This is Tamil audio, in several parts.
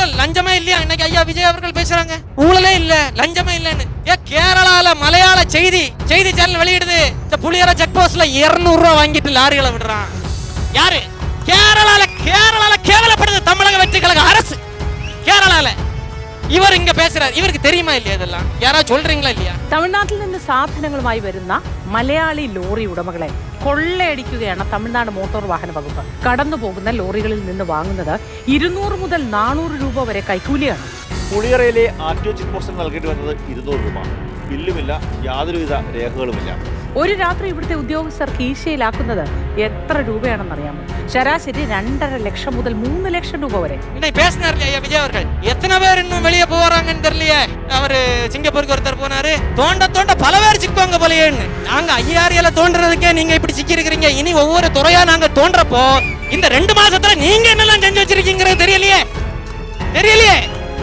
ஊழல் லஞ்சமே இல்லையா? இன்னைக்கு ஐயா விஜய் அவர்கள் பேசுறாங்க ஊழலே இல்ல லஞ்சமே இல்லன்னு. கேரளால மலையாள செய்தி சேனல் வெளியிடுது, இந்த புளியர செக் போஸ்ட்ல 200 ரூபாய் வாங்கிட்டு லாரிகளை விடுறான். யாரு? கேரளால கேவலப்படுது தமிழக வெற்றி கழக அரசு. கேரளால ഇവർ ഇങ്ങ പേசுறார். ഇവർക്ക് தெரியுமா இல்லையா இதெல்லாம்? யாராவது சொல்றீங்களா இல்லையா? തമിഴ്നാട്ടിൽ നിന്ന് സാധനങ്ങളുമായി വരുന്ന മലയാളി ലോറി ഉടമകളെ കൊള്ളയടിക്കുകയാണ് തമിഴ്നാട് മോട്ടോർ വാഹന വകുപ്പ്. കടന്നു പോകുന്ന ലോറികളിൽ നിന്ന് വാങ്ങുന്നത് 200 മുതൽ 400 രൂപ വരെ കൈക്കൂലിയാണ്. പുളിയറയിലെ ആർടിഒ ചെക്ക് പോസ്റ്റിൽ നൽകേണ്ടി വന്നത് 200 രൂപ. ബില്ലുമില്ല, യാതൊരുവിധ രേഖകളുമില്ല. ഒരു രാത്രി ഇവിടുത്തെ ഉദ്യോഗസ്ഥർ കീശയിലാക്കുന്നത് എത്ര രൂപയാണെന്നറിയാമോ? ശരാശരി 2.5 ലക്ഷം മുതൽ 3 ലക്ഷം രൂപ വരെ. விஜய் அவர்கள் எத்தனை பேர் இன்னும் வெளியே போறாங்கன்னு தெரியலையே. அவரு சிங்கப்பூருக்கு ஒருத்தர் போனாரு, தோண்ட பல பேர் சிக்குவாங்க போலயேன்னு. நாங்க ஐயாரியில தோன்றதுக்கே நீங்க இப்படி சிக்கி இருக்கிறீங்க. இனி ஒவ்வொரு துறையா நாங்க தோன்றப்போ இந்த 2 மாசத்துல நீங்க என்னெல்லாம் செஞ்சு வச்சிருக்கீங்கிறது தெரியலையே.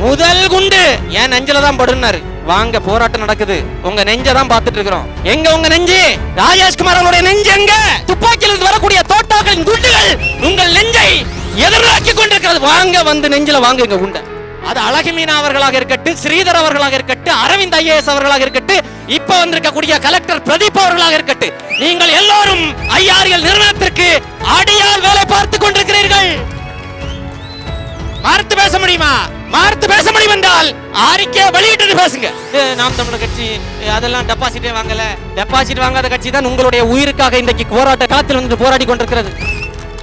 முதல் குண்டு ஏன் நெஞ்சில தான் படுனாரு. வாங்க, போராட்டம் நடக்குது, உங்க நெஞ்ச தான் பாத்துட்டு இருக்கிறோம். எங்க உங்க நெஞ்சு? ராஜேஷ்குமார் அவருடைய நெஞ்சு எங்க? துப்பாக்கியிலிருந்து வரக்கூடிய தோட்டாக்களின் குண்டுகள் உங்கள் நெஞ்சை எதிர்நோக்கி கொண்டிருக்கிறது. வாங்க, வந்து நெஞ்சில வாங்க இங்க உண்ட. அது அழகுமீனா அவர்களாக இருக்கட்டும், ஸ்ரீதர் அவர்களாக இருக்கட்டும், அரவிந்த் IAS அவர்களாக இருக்கட்டும், இப்ப வந்திருக்கக்கூடிய கலெக்டர் பிரதீப் அவர்களாக இருக்கட்டும், நீங்கள் எல்லோரும் ஐஆர்எல் நிறுவனத்திற்கு அடியால் வேலை பார்த்து கொண்டிருக்கிறீர்கள். மறுத்து பேச முடியுமா? மறுத்து பேச முடியும் என்றால் அறிக்கையை வெளியிட்டு பேசுங்க. நாம் தமிழர் கட்சி அதெல்லாம் டெபாசிட்டே வாங்கல. டெபாசிட் வாங்காத கட்சி தான் உங்களுடைய உயிருக்காக இன்றைக்கு போராட்ட களத்தில் வந்து போராடி கொண்டிருக்கிறது.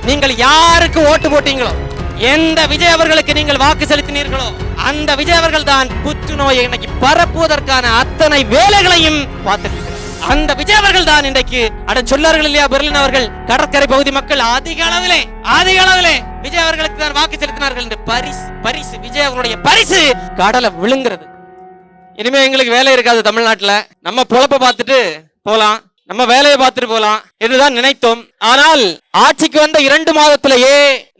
நீங்கள் யாருக்கு ஓட்டு போட்டீங்களோ, எந்த விஜய் அவர்களுக்கு நீங்கள் வாக்கு செலுத்தினீர்களோ, அந்த விஜய் அவர்கள் தான் புற்றுநோயை இன்னைக்கு பரப்புவதற்கான அத்தனை வேலைகளையும் பார்த்து அந்த விஜய் அவர்கள் தான் இன்றைக்கு சொல்லார்கள் இல்லையா பெர்லின் அவர்கள், கடற்கரை பகுதி மக்கள் அதிக அளவிலே விஜய் அவர்களுக்கு தான் வாக்கு செலுத்தினார்கள் என்று பரிசு விஜய் அவர்களுடைய பரிசு கடலை விழுங்கிறது. இனிமே எங்களுக்கு வேலை இருக்காது தமிழ்நாட்டுல, நம்ம பொழப்ப பார்த்துட்டு போலாம், நம்ம வேலையை பார்த்துட்டு போலாம் என்றுதான் நினைத்தோம். ஆனால் ஆட்சிக்கு வந்த 2 மாதத்திலேயே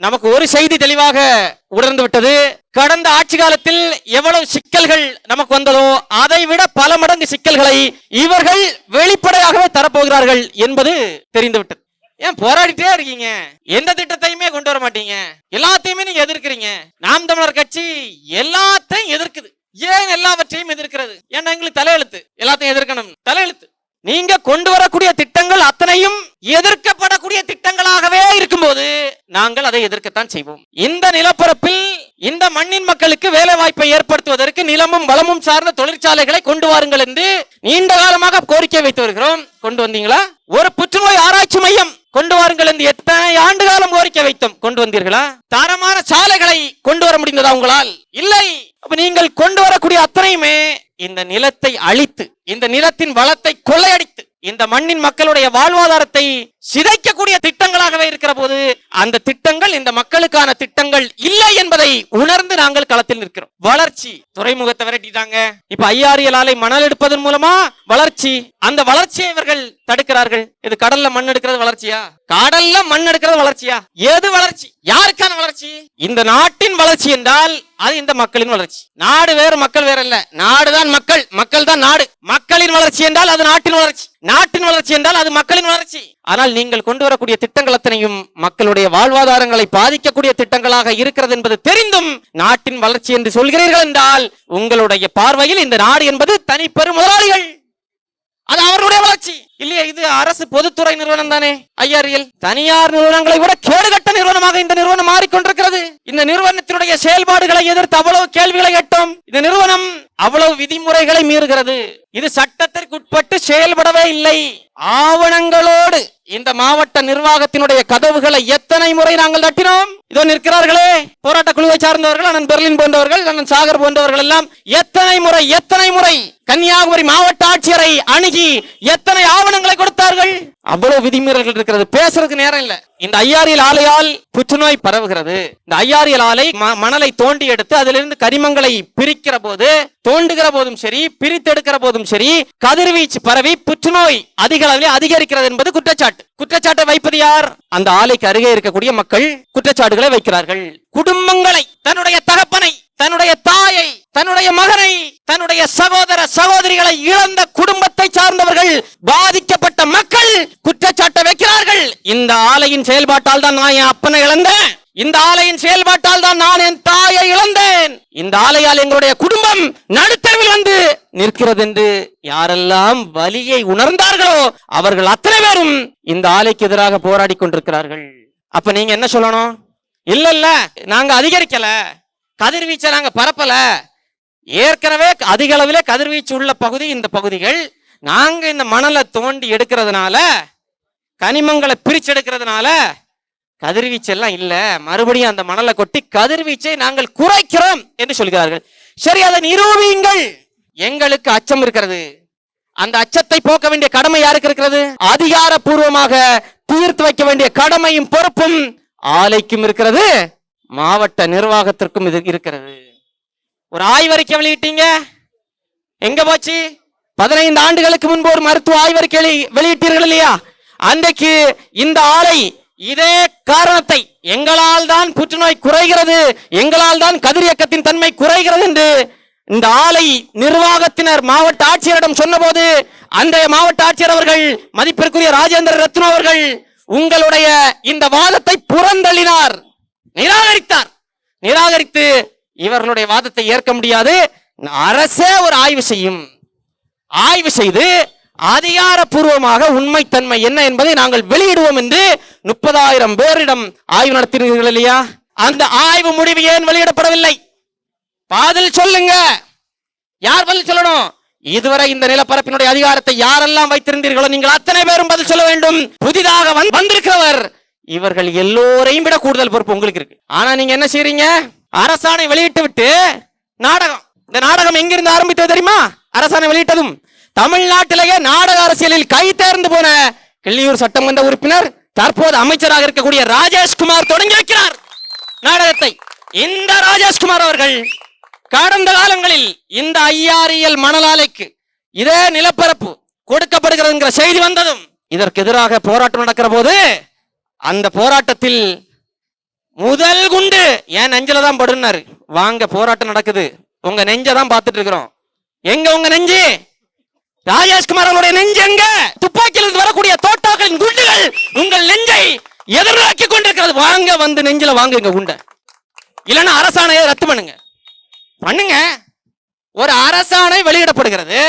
நமக்கு ஒரு செய்தி தெளிவாக உணர்ந்து விட்டது. கடந்த ஆட்சி காலத்தில் எவ்வளவு சிக்கல்கள் நமக்கு வந்ததோ அதை விட பல மடங்கு சிக்கல்களை இவர்கள் வெளிப்படையாகவே தரப்போகிறார்கள் என்பது தெரிந்துவிட்டது. ஏன் போராடிட்டே இருக்கீங்க? எந்த திட்டத்தையுமே கொண்டு வர மாட்டீங்க, எல்லாத்தையுமே நீங்க எதிர்க்கிறீங்க. நாம் தமிழர் கட்சி எல்லாத்தையும் எதிர்க்குது. ஏன் எல்லாவற்றையும் எதிர்க்கிறது? ஏன்னா எங்களுக்கு தலையெழுத்து, எல்லாத்தையும் எதிர்க்கணும் தலையெழுத்து. நீங்க கொண்டு வரக்கூடிய திட்டங்கள் அத்தனையும் எதிர்க்கப்படக்கூடிய திட்டங்களாகவே இருக்கும்போது நாங்கள் அதை எதிர்க்கத்தான் செய்வோம். இந்த நிலப்பரப்பில் இந்த மண்ணின் மக்களுக்கு வேலை வாய்ப்பை ஏற்படுத்துவதற்கு நிலமும் வளமும் சார்ந்த தொழிற்சாலைகளை கொண்டு வாருங்கள் என்று நீண்ட காலமாக கோரிக்கை வைத்து வருகிறோம். கொண்டு வந்தீங்களா? ஒரு புற்றுநோய் ஆராய்ச்சி மையம் கொண்டு வாருங்கள் என்று எத்தனை ஆண்டு காலம் கோரிக்கை வைத்தோம், கொண்டு வந்தீர்களா? தரமான சாலைகளை கொண்டு வர முடிந்ததா உங்களால்? இல்லை. அப்ப நீங்கள் கொண்டு வரக்கூடிய அத்தனையுமே இந்த நிலத்தை அழித்து, இந்த நிலத்தின் வளத்தை கொள்ளையடித்து, இந்த மண்ணின் மக்களுடைய வாழ்வாதாரத்தை சிதைக்கக்கூடிய திட்டங்களாகவே இருக்கிற போது அந்த திட்டங்கள் இந்த மக்களுக்கான திட்டங்கள் இல்லை என்பதை உணர்ந்து நாங்கள் களத்தில் நிற்கிறோம். வளர்ச்சி, துறைமுகத்தை விரட்டிட்டாங்க. இப்ப ஐஆர்எல் ஆலை மணல் எடுப்பதன் மூலமா வளர்ச்சி, அந்த வளர்ச்சியை இவர்கள் தடுக்கிறார்கள். இது கடல்ல மண் எடுக்கிறது வளர்ச்சியா? கடல்ல மண் எடுக்கிறது வளர்ச்சியா? எது வளர்ச்சி? யாருக்கான வளர்ச்சி? இந்த நாட்டின் வளர்ச்சி என்றால் அது இந்த மக்களின் வளர்ச்சி. நாடு வேறு, மக்கள் வேற இல்ல. நாடுதான் மக்கள், மக்கள் தான் நாடு. மக்களின் வளர்ச்சி என்றால் அது நாட்டின் வளர்ச்சி, நாட்டின் வளர்ச்சி என்றால் அது மக்களின் வளர்ச்சி. ஆனால் நீங்கள் கொண்டு வரக்கூடிய திட்டங்கள் அத்தனையும் மக்களுடைய வாழ்வாதாரங்களை பாதிக்கக்கூடிய திட்டங்களாக இருக்கிறது என்பது தெரிந்தும் நாட்டின் வளர்ச்சி என்று சொல்கிறீர்கள் என்றால் உங்களுடைய பார்வையில் இந்த நாடு என்பது தனி பெரும் முதலாளிகள், அது அவருடைய வளர்ச்சி இல்லையா? இது அரசு பொதுத்துறை நிறுவனம் தானே ஐஆர்எல். தனியார் நிறுவனங்களை விட கேடுகட்ட நிறுவனமாக இந்த நிறுவனம் மாறிக்கொண்டிருக்கிறது. இந்த நிறுவனத்தினுடைய செயல்பாடுகளை எதிர்த்து அவ்வளவு கேள்விகளை கேட்டோம். இந்த நிறுவனம் அவ்வளவு விதிமுறைகளை மீறுகிறது. இது சட்டத்திற்குட்பட்டு செயல்படவே இல்லை. ஆவணங்களோடு இந்த மாவட்ட நிர்வாகத்தினுடைய கதவுகளை எத்தனை முறை நாங்கள் தட்டினோம். இதோ நிற்கிறார்களே போராட்ட குழுவை சார்ந்தவர்கள், அண்ணன் பெர்லின் போன்றவர்கள், அண்ணன் சாகர் போன்றவர்கள் எல்லாம் எத்தனை முறை கன்னியாகுமரி மாவட்ட ஆட்சியரை அணுகி எத்தனை ஆவணங்களை கொடுத்தார்கள். அவ்வளவு விதிமீறல்கள் இருக்கிறது, பேசுறதுக்கு நேரம் இல்ல. இந்த ஐஆர்எல் ஆலையால் புற்றுநோய் பரவுகிறது. இந்த ஐஆர்எல் ஆலை மணலை தோண்டி எடுத்து அதிலிருந்து கரிமங்களை பிரிக்கிற போது, தோண்டுகிற போதும் சரி, பிரித்தெடுக்கிற போதும் சரி, கதிர்வீச்சு பரவி புற்றுநோய் அதிக அளவில் அதிகரிக்கிறது என்பது குற்றச்சாட்டு. குற்றச்சாட்டை வைப்பது யார்? அந்த ஆலைக்கு அருகே இருக்கக்கூடிய மக்கள் குற்றச்சாட்டுகளை வைக்கிறார்கள். குடும்பங்களை, தன்னுடைய தகப்பனை, தன்னுடைய தாயை, தன்னுடைய மகனை, தன்னுடைய சகோதர சகோதரிகளை இழந்த குடும்பத்தை சார்ந்தவர்கள், பாதிக்கப்பட்ட மக்கள் குற்றச்சாட்டை வைக்கிறார்கள். இந்த ஆலையின் செயல்பாட்டால் தான் நான் என் அப்பனை இழந்தேன், இந்த ஆலையின் செயல்பாட்டால் தான் நான் என் தாயை இழந்தேன், இந்த ஆலையால் எங்களுடைய குடும்பம் நடுத்தரவில் வந்து நிற்கிறது என்று யாரெல்லாம் வலியை உணர்ந்தார்களோ அவர்கள் அத்தனை பேரும் இந்த ஆலைக்கு எதிராக போராடி கொண்டிருக்கிறார்கள். அப்ப நீங்க என்ன சொல்லணும்? இல்ல நாங்க அதிகரிக்கல, கதிர்வீச்சை நாங்க பரப்பல, ஏற்கனவே அதிக அளவிலே கதிர்வீச்சு உள்ள பகுதி இந்த பகுதிகள், நாங்க இந்த மணலை தோண்டி எடுக்கிறதுனால, கனிமங்களை பிரிச்சு எடுக்கிறதுனால கதிர்வீச்சு எல்லாம் இல்ல, மறுபடியும் அந்த மணலை கொட்டி கதிர்வீச்சை நாங்கள் குறைக்கிறோம் என்று சொல்கிறார்கள். சரி, அதை நிரூபியுங்கள். எங்களுக்கு அச்சம் இருக்கிறது. அந்த அச்சத்தை போக்க வேண்டிய கடமை யாருக்கு இருக்கிறது? அதிகாரப்பூர்வமாக தீர்த்து வைக்க வேண்டிய கடமையும் பொறுப்பும் ஆலைக்கும் இருக்கிறது, மாவட்ட நிர்வாகத்திற்கும் இது இருக்கிறது. ஒரு ஆய்வறிக்கை வெளியிட்டீங்க, எங்க போச்சு? 15 ஆண்டுகளுக்கு முன்பு ஒரு மருத்துவ ஆய்வறிக்கை வெளியிட்டீர்கள் இல்லையா? அன்றைக்கு இந்த ஆலை இதே காரணத்தை, எங்களால் தான் புற்றுநோய் குறைகிறது, எங்களால் தான் கதிரியக்கத்தின் தன்மை குறைகிறது என்று இந்த ஆலை நிர்வாகத்தினர் மாவட்ட ஆட்சியரிடம் சொன்னபோது, அன்றைய மாவட்ட ஆட்சியர் அவர்கள் மதிப்பிற்குரிய ராஜேந்திர ரத்னு அவர்கள் உங்களுடைய இந்த வாதத்தை புறந்தள்ளினார், நிராகரித்தார். நிராகரித்து இவர்களுடைய வாதத்தை ஏற்க முடியாது, அரசே ஒரு ஆய்வு செய்யும், ஆய்வு செய்து அதிகாரப்பூர்வமாக உண்மைத்தன்மை என்ன என்பதை நாங்கள் வெளியிடுவோம் என்று 30,000 பேரிடம் ஆய்வு நடத்தினீர்கள் இல்லையா? அந்த ஆய்வு முடிவு ஏன் வெளியிடப்படவில்லை? பதில் சொல்லுங்க. யார் பதில் சொல்லணும்? இதுவரை இந்த நிலப்பரப்பினுடைய அதிகாரத்தை யாரெல்லாம் வைத்திருந்தீர்களோ நீங்கள் அத்தனை பேரும் பதில் சொல்ல வேண்டும். புதிதாக வந்திருக்கிறவர், இவர்கள் எல்லோரையும் விட கூடுதல் பொறுப்பு உங்களுக்கு இருக்கு. ஆனா நீங்க என்ன செய்றீங்க? அரசாணை வெளியிட்டு விட்டு நாடகம். இந்த நாடகம் எங்கிருந்து ஆரம்பித்தது தெரியுமா? அரசாணை வெளியிட்டதும் தமிழ்நாட்டிலேயே நாடக அரசியலில் கை தேர்ந்து போன கிள்ளியூர் சட்டமன்ற உறுப்பினர், தற்போது அமைச்சராக இருக்கக்கூடிய ராஜேஷ்குமார் தொடங்கி வைக்கிறார் நாடகத்தை. இந்த ராஜேஷ்குமார் அவர்கள் கடந்த காலங்களில் இந்த ஐயாறியல் மணல் ஆலைக்கு இதே நிலப்பரப்பு கொடுக்கப்படுகிறது என்கிற செய்தி வந்ததும் இதற்கு எதிராக போராட்டம் நடக்கிற போது, அந்த போராட்டத்தில் முதல் குண்டு என் நெஞ்சில தான் படுனாரு. வாங்க, போராட்டம் நடக்குது, உங்க நெஞ்சதான் பார்த்துட்டு இருக்கிறோம். எங்க உங்க நெஞ்சு? ராஜேஷ்குமார் அவருடைய நெஞ்சு எங்க? துப்பாக்கியில் வரக்கூடிய தோட்டாக்களின் குண்டுகள் உங்கள் நெஞ்சை எதிர்நோக்கி கொண்டிருக்கிறது. வாங்க, வந்து நெஞ்சில வாங்க எங்க குண்ட. இல்லைன்னா அரசாணையை ரத்து பண்ணுங்க. ஒரு அரசாணை வெளியிடப்படுகிறது.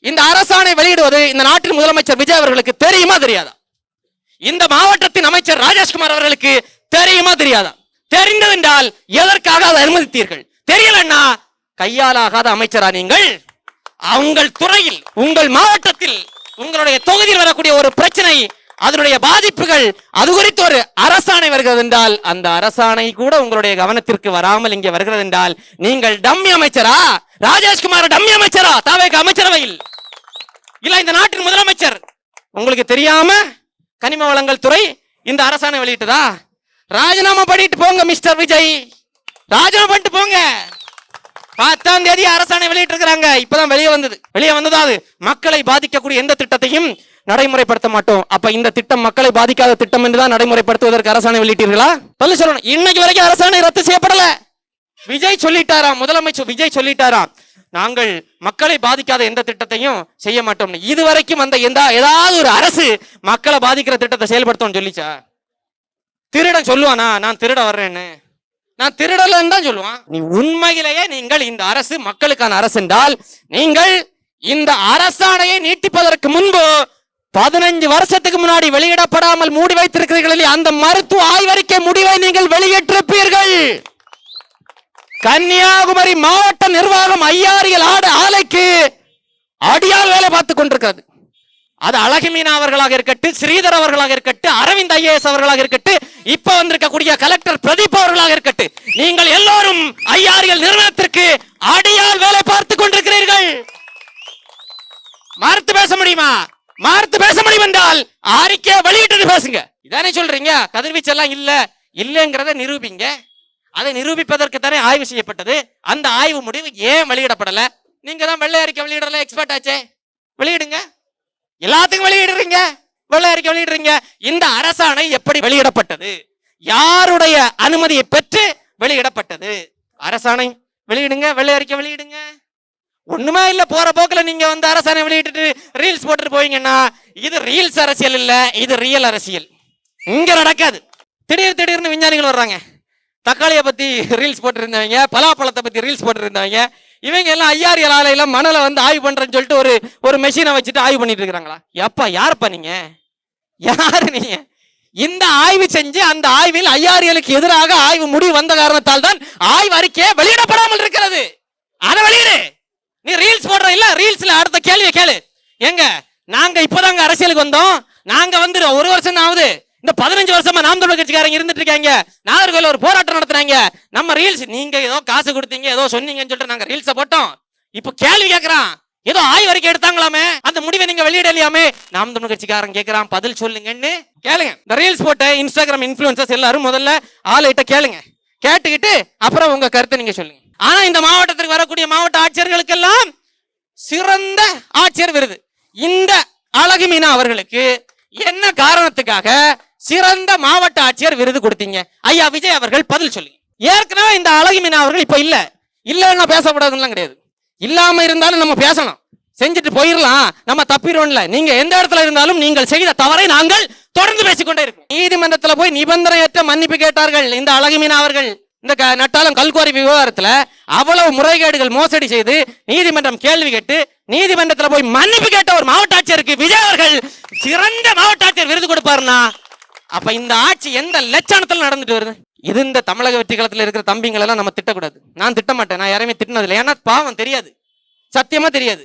இந்த அரசாணை வெளியிடுவது இந்த நாட்டின் முதலமைச்சர் விஜய் அவர்களுக்கு தெரியுமா தெரியாதா? இந்த மாவட்டத்தின் அமைச்சர் ராஜேஷ்குமார் அவர்களுக்கு தெரியுமா தெரியாதா? தெரிந்ததென்றால் எதற்காக அதை அனுமதித்தீர்கள்? தெரியலன்னா கையாலாகாத அமைச்சரா நீங்கள்? உங்கள் துறையில், உங்கள் மாவட்டத்தில், உங்களுடைய தொகுதியில் வரக்கூடிய ஒரு பிரச்சனை, அதனுடைய பாதிப்புகள், அது குறித்து ஒரு அரசாணை வருகிறது என்றால், அந்த அரசாணை கூட உங்களுடைய கவனத்திற்கு வராமல் இங்கே வருகிறது என்றால், நீங்கள் டம்மி அமைச்சரா? ராஜேஷ்குமார் டம்மி அமைச்சரா? தாவேக அமைச்சரவையில் இல்ல இந்த நாட்டின் முதலமைச்சர்? உங்களுக்கு தெரியாம கனிம வளங்கள் துறை இந்த அரசாணை வெளியிட்டதா? ராஜினாமா பண்ணிட்டு போங்க மிஸ்டர் விஜய், ராஜினாமா பண்ணிட்டு போங்க. 10ஆம் தேதி அரசாணை வெளியிட்டு இருக்கிறாங்க. இப்பதான் வெளியே வந்தது மக்களை பாதிக்கக்கூடிய எந்த திட்டத்தையும் நடைமுறைப்படுத்த மாட்டோம். அப்ப இந்த திட்டம் மக்களை பாதிக்காத திட்டம் என்றுதான் நடைமுறைப்படுத்துவதற்கு அரசாணை வெளியிட்டீர்களா? சொல்லணும். இன்னைக்கு வரைக்கும் அரசாணை ரத்து செய்யப்படல. விஜய் சொல்லிட்டாராம், முதலமைச்சர் விஜய் சொல்லிட்டாராம், நாங்கள் மக்களை பாதிக்காத எந்த திட்டத்தையும் செய்ய மாட்டோம். இதுவரைக்கும் அந்த ஏதாவது ஒரு அரசு மக்களை பாதிக்கிற திட்டத்தை செயல்படுத்தணும்னு சொல்லிச்சா? திருடன் சொல்லுவானா நான் திருட வர்றேன்னு? நான் திருடலன்னு தான் சொல்லுவான். நீ உண்மையிலேயே நீங்கள் இந்த அரசு மக்களுக்கான அரசு என்றால், நீங்கள் இந்த அரசாணையை நீட்டிப்பதற்கு முன்பு 15 வருஷத்துக்கு முன்னாடி வெளியிடப்படாமல் மூடி வைத்திருக்கிறீர்கள், அந்த மருத்துவ ஆய்வறிக்கை முடிவை நீங்கள் வெளியிட்டிருப்பீர்கள். கன்னியாகுமரி மாவட்ட நிர்வாகம் ஐயாறியல் ஆலைக்கு அடியால் வேலை பார்த்துக் கொண்டிருக்கிறது. அது அழகுமீனா அவர்களாக இருக்கட்டும், ஸ்ரீதர் அவர்களாக இருக்கட்டும், அரவிந்த் ஐஏஎஸ் அவர்களாக இருக்கட்டும், இப்ப வந்திருக்கக்கூடிய கலெக்டர் பிரதீப் அவர்களாக இருக்கட்டும், நீங்கள் எல்லோரும் ஐயாறியல் நிறுவனத்திற்கு அடியால் வேலை பார்த்துக் கொண்டிருக்கிறீர்கள். மறுத்து பேச முடியுமா? மறுத்து பேச முடியும் என்றால் அறிக்கையை வெளியிட்டு பேசுங்க. இதானே சொல்றீங்க? கதிர்வீச்சு எல்லாம் இல்லங்கிறத நிரூபிங்க. அதை நிரூபிப்பதற்கு தானே ஆய்வு செய்யப்பட்டது. அந்த ஆய்வு முடிவு ஏன் வெளியிடப்படல? நீங்க தான் வெள்ளை அறிக்கை வெளியிடல, எக்ஸ்பர்ட் ஆச்சே, வெளியிடுங்க. எல்லாத்துக்கும் வெளியிடுறீங்க, வெள்ளை அறிக்கை வெளியிடுறீங்க. இந்த அரசாணை எப்படி வெளியிடப்பட்டது? யாருடைய அனுமதியை பெற்று வெளியிடப்பட்டது? அரசாணை வெளியிடுங்க, வெள்ளை அறிக்கை வெளியிடுங்க. ஒண்ணுமே இல்ல, போற போக்குல நீங்க வந்து அரசாணை வெளியிட்டு ரீல்ஸ் போட்டுட்டு போவீங்கன்னா இது ரீல்ஸ் அரசியல் இல்ல, இது ரியல் அரசியல். இங்க நடக்காது. திடீர்னு விஞ்ஞானிகள் வர்றாங்க, தக்காளியை பத்தி ரீல்ஸ் போட்டுருந்தவங்க, பலாப்பழத்தை பத்தி ரீல்ஸ் போட்டுருந்தவங்க, இவங்க எல்லாம் ஐயாரியல் ஆலையில மணலை வந்து ஆய்வு பண்றேன்னு சொல்லிட்டு ஒரு மெஷினை வச்சுட்டு ஆய்வு பண்ணிட்டு இருக்கிறாங்களா? எப்பா யாருப்பா நீங்க? யாரு நீங்க? இந்த ஆய்வு செஞ்சு அந்த ஆய்வில் ஐயாரியலுக்கு எதிராக ஆய்வு முடிவு வந்த காரணத்தால் தான் ஆய்வு அறிக்கை வெளியிடப்படாமல் இருக்கிறது. அதை வெளியிடு. நீ ரீல்ஸ் போடுற இல்ல, ரீல்ஸ்ல அடுத்த கேள்வியை கேளு. எங்க நாங்க இப்பதாங்க அரசியலுக்கு வந்தோம், நாங்க வந்து 1 வருஷம் ஆகுது, இந்த 15 வருஷமா நாம் தமிழர் கட்சிக்காரங்க இருந்துட்டு இருக்காங்க, நாகர்கோவில் ஒரு போராட்டம் நடத்துறாங்க, நம்ம ரீல்ஸ் நீங்க ஏதோ காசு கொடுத்தீங்க ஏதோ சொன்னீங்கன்னு சொல்லிட்டு நாங்க ரீல்ஸ போட்டோம். இப்போ கேள்வி கேட்கறான், ஏதோ ஆய்வு அறிக்கை எடுத்தாங்களாமே, அந்த முடிவை நீங்க வெளியிடலையாமே. நாம் தமிழர் கட்சிக்காரன் கேட்கறான், பதில் சொல்லுங்கன்னு கேளுங்க. இந்த ரீல்ஸ் போட்ட இன்ஸ்டாகிராம் இன்ஃபுளுசர்ஸ் எல்லாரும் முதல்ல ஆளுகிட்ட கேளுங்க, கேட்டுக்கிட்டு அப்புறம் உங்க கருத்தை நீங்க சொல்லுங்க. ஆனா இந்த மாவட்டத்திற்கு வரக்கூடிய மாவட்ட ஆட்சியர்களுக்கெல்லாம் சிறந்த ஆட்சியர் விருது. இந்த அழகு மீனா அவர்களுக்கு என்ன காரணத்துக்காக சிறந்த மாவட்ட ஆட்சியர் விருது கொடுத்தீங்க? ஐயா விஜய் அவர்கள் பதில் சொல்லுங்க. ஏற்கனவே இந்த அழகு மீனா அவர்கள் இப்ப இல்லைன்னா பேசக்கூடாதுன்னு கிடையாது. இல்லாம இருந்தாலும் நம்ம பேசணும், செஞ்சுட்டு போயிடலாம், நம்ம தப்பிடுவோம்ல. நீங்க எந்த இடத்துல இருந்தாலும் நீங்கள் செய்த தவறை நாங்கள் தொடர்ந்து பேசிக்கொண்டே இருக்கோம். நீதிமன்றத்தில் போய் நிபந்தனையற்ற மன்னிப்பு கேட்டார்கள் இந்த அழகு மீனா அவர்கள். இந்த நட்டாலம் கல்குவாரி விவகாரத்துல அவ்வளவு முறைகேடுகள் மோசடி செய்து நீதிமன்றம் கேள்வி கேட்டு நீதிமன்றத்தில் போய் மன்னிப்பு கேட்ட ஒரு மாவட்ட ஆட்சியருக்கு விஜய் அவர்கள் சிறந்த மாவட்ட ஆட்சியர் விருது கொடுப்பாருன்னா அப்ப இந்த ஆட்சி எந்த லட்சணத்துல நடந்துட்டு வருது? இது இந்த தமிழக வெற்றி களத்துல இருக்கிற தம்பிங்களை எல்லாம் நம்ம திட்டக்கூடாது. நான் திட்ட மாட்டேன், நான் யாரையுமே திட்டினது இல்லை. ஏன்னா பாவம் தெரியாது, சத்தியமா தெரியாது.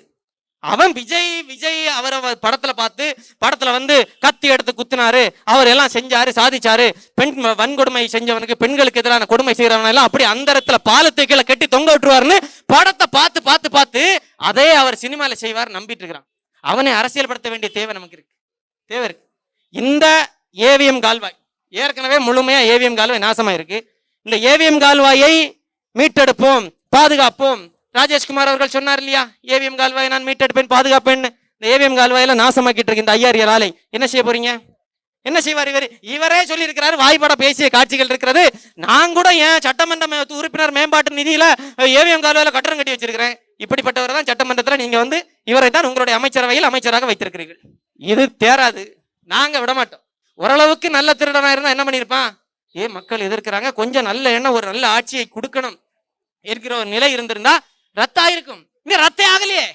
அவன் விஜய் அவரை படத்துல பார்த்து படத்துல வந்து கத்தி எடுத்து குத்தினாரு, அவர் எல்லாம் செஞ்சாரு, சாதிச்சாரு, பெண் வன்கொடுமை செஞ்சவனுக்கு, பெண்களுக்கு எதிரான கொடுமை செய்யறவன எல்லாம் அப்படி அந்த இடத்துல பாலத்தை கீழே கட்டி தொங்க விட்டுருவாருன்னு படத்தை பார்த்து பார்த்து பார்த்து அதே அவர் சினிமால செய்வார் நம்பிட்டு இருக்கிறான். அவனை அரசியல் படுத்த வேண்டிய தேவை நமக்கு இருக்கு, தேவை இருக்கு. இந்த ஏவிஎம் கால்வாய் ஏற்கனவே முழுமையா ஏவிஎம் கால்வாய் நாசமா இருக்கு. இந்த ஏவிஎம் கால்வாயை மீட்டெடுப்போம், பாதுகாப்போம். ராஜேஷ்குமார் அவர்கள் சொன்னார் இல்லையா, ஏவிஎம் கால்வாய் நான் மீட்டெடுப்பேன், பாதுகாப்பேன். இந்த ஏவிஎம் கால்வாயில நாசமாக்கிட்டு இருக்கு இந்த ஐயாரியல் ஆலை. என்ன செய்ய போறீங்க? என்ன செய்வார் இவரே சொல்லி இருக்கிறாரு, வாய்ப்பாட பேசிய காட்சிகள் இருக்கிறது. நான் கூட ஏன் சட்டமன்ற உறுப்பினர் மேம்பாட்டு நிதியில ஏவிஎம் கால்வாயில கட்டணம் கட்டி வச்சிருக்கிறேன். இப்படிப்பட்டவர் தான் சட்டமன்றத்தில் நீங்க வந்து இவரை தான் உங்களுடைய அமைச்சரவையில் அமைச்சராக வைத்திருக்கிறீர்கள். இது தேராது, நாங்க விட மாட்டோம். ஓரளவுக்கு நல்ல திருடனா இருந்தா என்ன பண்ணிருப்பான்? மக்கள் எதிர்க்கிறாங்க, கொஞ்சம் நல்ல எண்ணம், ஒரு நல்ல ஆட்சியை கொடுக்கணும் இருக்கிற ஒரு நிலை இருந்திருந்தா ரத்தம் ஆயிருக்கும். இங்க ரத்தே ஆகலையே.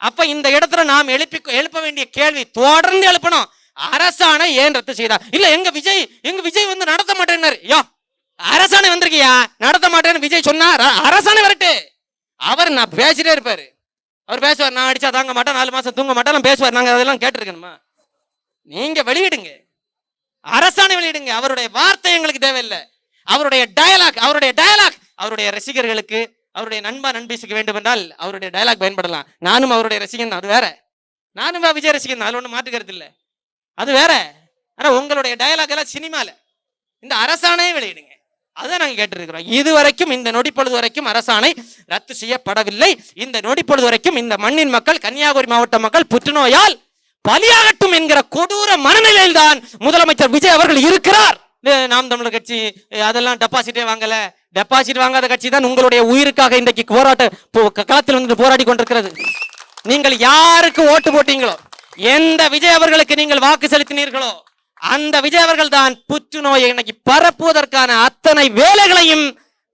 அப்ப இந்த இடத்துல நாம் எழுப்ப வேண்டிய கேள்வி தொடர்ந்து எழுப்பணும். அரசாணை ஏன் ரத்து செய்தா? இல்ல எங்க விஜய் வந்து நடத்த மாட்டேன்னாரு. யோ அரசாணை வந்திருக்கியா, நடத்த மாட்டேன்னு விஜய் சொன்னா அரசாணை வரட்டு. அவர் நான் பேசிட்டே இருப்பாரு, அவர் பேசுவார், நான் அடிச்சா தாங்க மாட்டேன், 4 மாசம் தூங்க மாட்டேன் பேசுவார். நாங்க அதெல்லாம் கேட்டிருக்கணுமா? நீங்க வெளியிடுங்க, அரசாணை வெளியிடுங்க. அவருடைய வார்த்தை எங்களுக்கு தேவையில்லை, அவருடைய டயலாக் அவருடைய ரசிகர்களுக்கு, அவருடைய நண்பா நண்பிசுக்கு வேண்டும் என்றால் அவருடைய டயலாக் பயன்படலாம். நானும் அவருடைய ரசிகன், அது வேற. நானும் விஜய் ரசிகன், அதுல ஒன்றும் மாற்றுக்கிறது இல்லை, அது வேற. ஆனா உங்களுடைய டயலாக் எல்லாம் சினிமால. இந்த அரசாணையை வெளியிடுங்க, அதான் நாங்க கேட்டிருக்கிறோம். இதுவரைக்கும் இந்த நொடிப்பொழுது வரைக்கும் அரசாணை ரத்து செய்யப்படவில்லை. இந்த நொடிப்பொழுது வரைக்கும் இந்த மண்ணின் மக்கள், கன்னியாகுமரி மாவட்ட மக்கள் புற்றுநோயால் பலியாகட்டும் என்கிற கொடூர மனநிலையில் தான் முதலமைச்சர் விஜய் அவர்கள் இருக்கிறார். நாம் தமிழர் கட்சி அதெல்லாம் டெபாசிட்டே வாங்கல, டெபாசிட் வாங்காத கட்சி தான் உங்களுடைய உயிருக்காக இன்றைக்கு களத்தில் வந்து போராடி கொண்டிருக்கிறது. நீங்கள் யாருக்கு ஓட்டு போட்டீங்களோ, எந்த விஜய் அவர்களுக்கு நீங்கள் வாக்கு செலுத்தினீர்களோ, அந்த விஜய் அவர்கள் தான் புற்றுநோயை இன்னைக்கு பரப்புவதற்கான அத்தனை வேலைகளையும்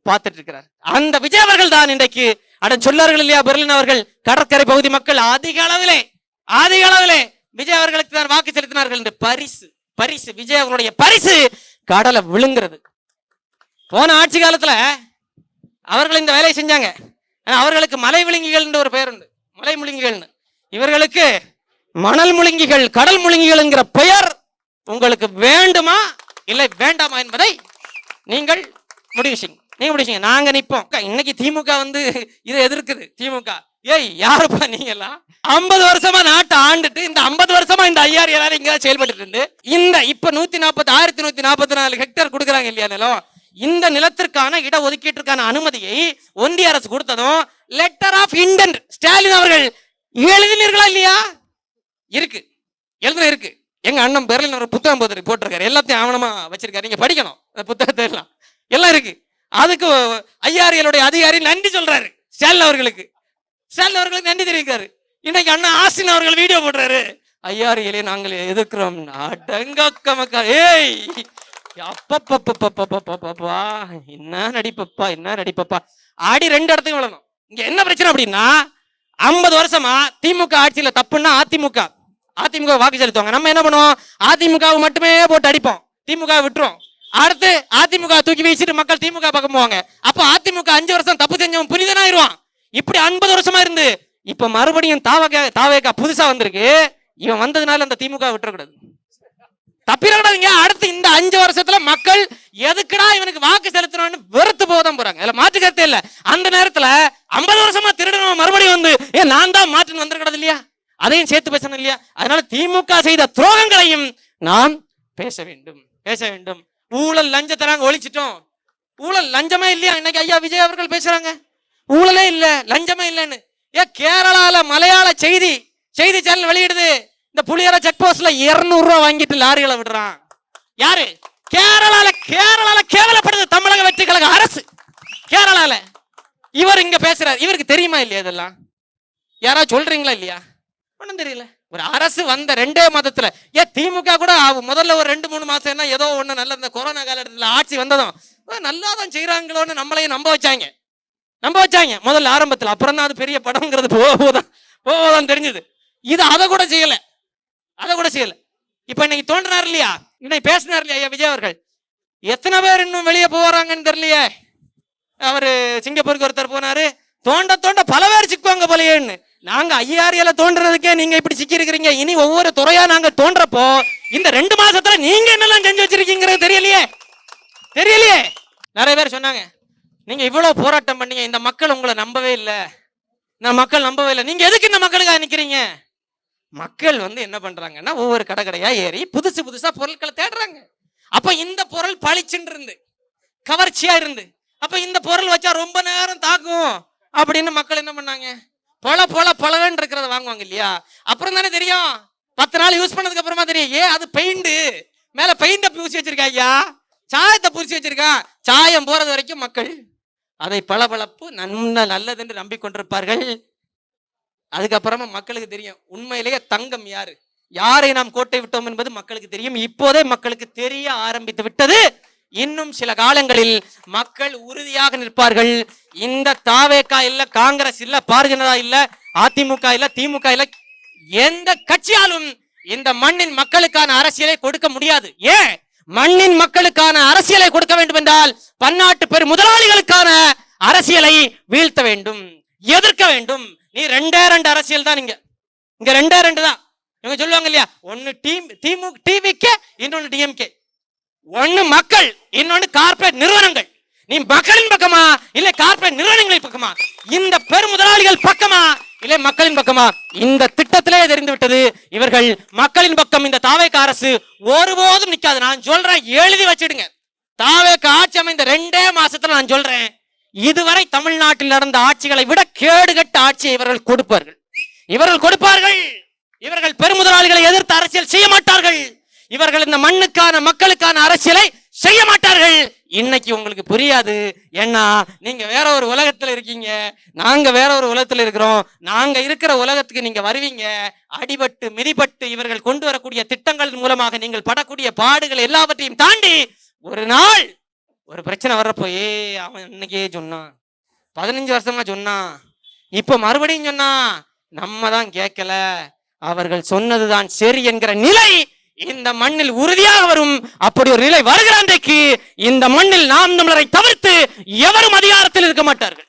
பார்த்துட்டு இருக்கிறார். அந்த விஜய் அவர்கள் தான் இன்றைக்கு சொல்லார்கள் இல்லையா பெர்லின் அவர்கள், கடற்கரை பகுதி மக்கள் அதிக அளவிலே விஜய் அவர்களுக்கு தான் வாக்கு செலுத்தினார்கள் என்று பரிசு விஜய் அவர்களுடைய பரிசு கடலை விழுங்கிறது. போன ஆட்சி காலத்துல அவர்கள் இந்த வேலையை செஞ்சாங்க. அவர்களுக்கு மலை விழுங்கிகள் என்று ஒரு பெயர் உண்டு, மலை முழுங்கிகள். இவர்களுக்கு மணல் முழுங்கிகள், கடல் முழுங்கிகள் என்கிற பெயர் உங்களுக்கு வேண்டுமா இல்லை வேண்டாமா என்பதை நீங்கள் முடிவு செய்யுங்க. நாங்க நிற்போம். இன்னைக்கு திமுக வந்து இதை எதிர்க்குது. திமுக யாருப்பா நீங்க எல்லாம் 50 வருஷமா நாட்டை ஆண்டுட்டு இந்த 50 வருஷமா இந்த ஐயாறு எல்லாரும் இங்க செயல்பட்டு இருந்து இந்த இப்ப 1144 ஹெக்டேர் கொடுக்குறாங்க இல்லையா நிலம், இந்த நிலத்திற்கான இட ஒதுக்கீட்டிற்கான அனுமதியை ஒன்றிய அரசு கொடுத்ததும் லெட்டர் ஆஃப் இன்டென்ட் ஸ்டாலின் அவர்கள் எழுதினீர்களா இல்லையா? இருக்கு. எங்க அண்ணன் பெர்லின் ஒரு புத்தகம் போட்டிருக்காரு, எல்லாத்தையும் ஆவணமா வச்சிருக்காரு, நீங்க படிக்கணும் புத்தகத்தை எல்லாம் இருக்கு. அதுக்கு ஐயாரியலுடைய அதிகாரி நன்றி சொல்றாரு ஸ்டாலின் அவர்களுக்கு நன்றி தெரிவிக்கிறாரு. இன்னைக்கு அண்ணா ஆஸ்டின் அவர்கள் வீடியோ போடுறாரு, ஐயாரியலே நாங்கள் எதிர்க்கிறோம். அப்பப்பா என்ன நடிப்பப்பா, என்ன நடிப்பப்பா. ஆடி 2 இடத்துக்கு விழணும். இங்க என்ன பிரச்சனை அப்படின்னா 50 வருஷமா திமுக ஆட்சியில தப்புன்னா அதிமுக வாக்கு செலுத்துவாங்க. நம்ம என்ன பண்ணுவோம், அதிமுகவை மட்டுமே போட்டு அடிப்போம், திமுக விட்டுரும். அடுத்து அதிமுக தூக்கி வீசிட்டு மக்கள் திமுக பக்கம் போவாங்க. அப்ப அதிமுக 5 வருஷம் தப்பு செஞ்சவன் புனிதனாயிருவான். இப்படி 50 வருஷமா இருந்து இப்ப மறுபடியும் தாவேகா புதுசா வந்திருக்கு. இவன் வந்ததுனால அந்த திமுக விட்டுறக்கூடாது, தப்பிடக்கூடாதுங்க. அடுத்து இந்த 5 வருஷத்துல மக்கள் எதுக்குடா இவனுக்கு வாக்கு செலுத்தணும்னு வெறுத்து போதான் போறாங்க. இல்ல மாற்று கருத்தே இல்ல. அந்த நேரத்துல 50 வருஷமா திருடணும் மறுபடியும் வந்து நான் தான் மாற்றுன்னு வந்துடக்கூடாது இல்லையா? அதையும் சேர்த்து பேசணும் இல்லையா? அதனால திமுக செய்த துரோகங்களையும் நாம் பேச வேண்டும். ஊழல் லஞ்சத்தை நாங்க ஒழிச்சிட்டோம். ஊழல் லஞ்சமே இல்லையா? இன்னைக்கு ஐயா விஜய் அவர்கள் பேசுறாங்க ஊழலே இல்ல, லஞ்சமே இல்லைன்னு. கேரளால மலையாள செய்தி சேனல் வெளியிடுது, இந்த புளியரை செக் போஸ்ட்ல 200 ரூபாய் வாங்கிட்டு லாரிகளை விடுறான். யாரு? கேரளால கேவலப்படுது தமிழக வெற்றி கழக அரசு. கேரளால இவர் இங்க பேசுறாரு. இவருக்கு தெரியுமா இல்லையா இதெல்லாம்? யாராவது சொல்றீங்களா இல்லையா? ஒண்ணும் தெரியல. ஒரு அரசு வந்த 2 மாதத்துல திமுக கூட முதல்ல ஒரு 2-3 மாசம் என்ன ஏதோ ஒண்ணு நல்ல இந்த கொரோனா காலத்துல ஆட்சி வந்ததும் நல்லாதான் செய்யறாங்களோன்னு நம்மளையும் நம்ப வச்சாங்க முதல்ல ஆரம்பத்துல. அப்புறம் தான் அது பெரிய படம்ங்கிறது போதான் தெரிஞ்சது. இது அதை கூட செய்யல. இப்ப இன்னைக்கு தோன்றினார் இல்லையா, இன்னைக்கு பேசினார் இல்லையா ஐயா விஜய் அவர்கள், எத்தனை பேர் இன்னும் வெளியே போறாங்கன்னு தெரியலையே. அவரு சிங்கப்பூருக்கு ஒருத்தர் போனாரு, தோண்ட பல பேர் சிக்குவாங்க போலையேன்னு. நாங்க ஐயாரியில தோன்றதுக்கே நீங்க இப்படி சிக்கி இருக்கிறீங்க. இனி ஒவ்வொரு துறையா நாங்க தோன்றப்போ இந்த 2 மாசத்துல நீங்க என்னெல்லாம் செஞ்சு வச்சிருக்கீங்கிறது தெரியலையே. நிறைய பேர் சொன்னாங்க, நீங்க இவ்வளவு போராட்டம் பண்ணீங்க, இந்த மக்கள் உங்களை நம்பவே இல்லை. நீங்க எதுக்கு இந்த மக்களுக்காக நிக்கிறீங்க? மக்கள் என்ன பண்றாங்கன்னா ஒவ்வொரு கடையா ஏறி புதுசா பொருட்களை தேடுறாங்க. அப்ப இந்த பொருள் பளிச்சுன்னு இருந்து கவர்ச்சியா இருந்து, அப்ப இந்த பொருள் வச்சா ரொம்ப நேரம் தாக்கும் அப்படின்னு மக்கள் என்ன பண்ணாங்க, பொலன்னு இருக்கிறத வாங்குவாங்க இல்லையா? அப்புறம் தானே தெரியும், 10 நாள் யூஸ் பண்ணதுக்கு அப்புறமா தெரியும், அது பெயிண்ட் மேல பெயிண்ட பூசி வச்சிருக்கா ஐயா, சாயத்தை பூசி வச்சிருக்கான். சாயம் போறது வரைக்கும் மக்கள் அதை பளபளப்பு நல்லது என்று நம்பிக்கொண்டிருப்பார்கள். அதுக்கப்புறமா மக்களுக்கு தெரியும் உண்மையிலேயே தங்கம் யாரை நாம் கோட்டை விட்டோம் என்பது மக்களுக்கு தெரியும். இப்போதே மக்களுக்கு தெரிய ஆரம்பித்து விட்டது. இன்னும் சில காலங்களில் மக்கள் உறுதியாக நிற்பார்கள். இந்த தாவேகா இல்ல, காங்கிரஸ் இல்ல, பாரதிய ஜனதா இல்ல, அதிமுக இல்ல, திமுக இல்ல, எந்த கட்சியாலும் இந்த மண்ணின் மக்களுக்கான அரசியலை கொடுக்க முடியாது. ஏன் மண்ணின் மக்களுக்கான அரசியலை கொடுக்க வேண்டும் என்றால் பன்னாட்டு பெரு முதலாளிகளுக்கான அரசியலை வீழ்த்த வேண்டும், எதிர்க்க வேண்டும். நீ 2 அரசியல் தான். இங்க 2 தான். இவங்க சொல்லுவாங்க இல்லையா, ஒன்னு டிவிகே, இன்னொன்னு டிஎம்கே. ஒன்னு மக்கள், இன்னொன்னு கார்ப்பரேட் நிறுவனங்கள். நீ மக்களின் பக்கமா இல்ல கார்ப்பரேட் நிறுவனங்களின் பக்கமா? இந்த பெருமுதலாளிகள் பக்கமா இல்ல மக்களின் பக்கமா? இந்த திட்டத்திலே தெரிந்து விட்டது, இவர்கள் மக்களின் பக்கம். இந்த தாவேகா அரசு ஒருபோதும் நிக்காது. நான் சொல்றேன், எழுதி வச்சிடுங்க. தாவேகா ஆட்சி அமைந்த 2 மாசத்துல நான் சொல்றேன், இதுவரை தமிழ்நாட்டில் நடந்த ஆட்சிகளை விட கேடுகட்ட ஆட்சியை இவர்கள் கொடுப்பார்கள். இவர்கள் பெருமுதலாளிகளை எதிர்த்து அரசியல் செய்ய மாட்டார்கள். இவர்கள் இந்த மண்ணுக்கான மக்களுக்கான அரசியலை செய்ய மாட்டார்கள். இன்னைக்கு உங்களுக்கு புரியாது. ஏன்னா நீங்க வேற ஒரு உலகத்துல இருக்கீங்க, நாங்க வேற ஒரு உலகத்துல இருக்கிறோம். நாங்க இருக்கிற உலகத்துக்கு நீங்க வருவீங்க. அடிபட்டு மிதிபட்டு இவர்கள் கொண்டு வரக்கூடிய திட்டங்கள் மூலமாக நீங்கள் படக்கூடிய பாடுகள் எல்லாவற்றையும் தாண்டி ஒரு நாள் ஒரு பிரச்சனை வர்றப்போ, அவன் இன்னைக்கே சொன்னான், 15 வருஷமா சொன்னான், இப்ப மறுபடியும் சொன்னான், நம்ம தான் கேட்கல, அவர்கள் சொன்னதுதான் சரி என்கிற நிலை இந்த மண்ணில் உறுதியாக வரும். அப்படி ஒரு நிலை வருகிற அன்றைக்கு இந்த மண்ணில் நாம் தமிழரை தவிர்த்து எவரும் அதிகாரத்தில் இருக்க மாட்டார்கள்.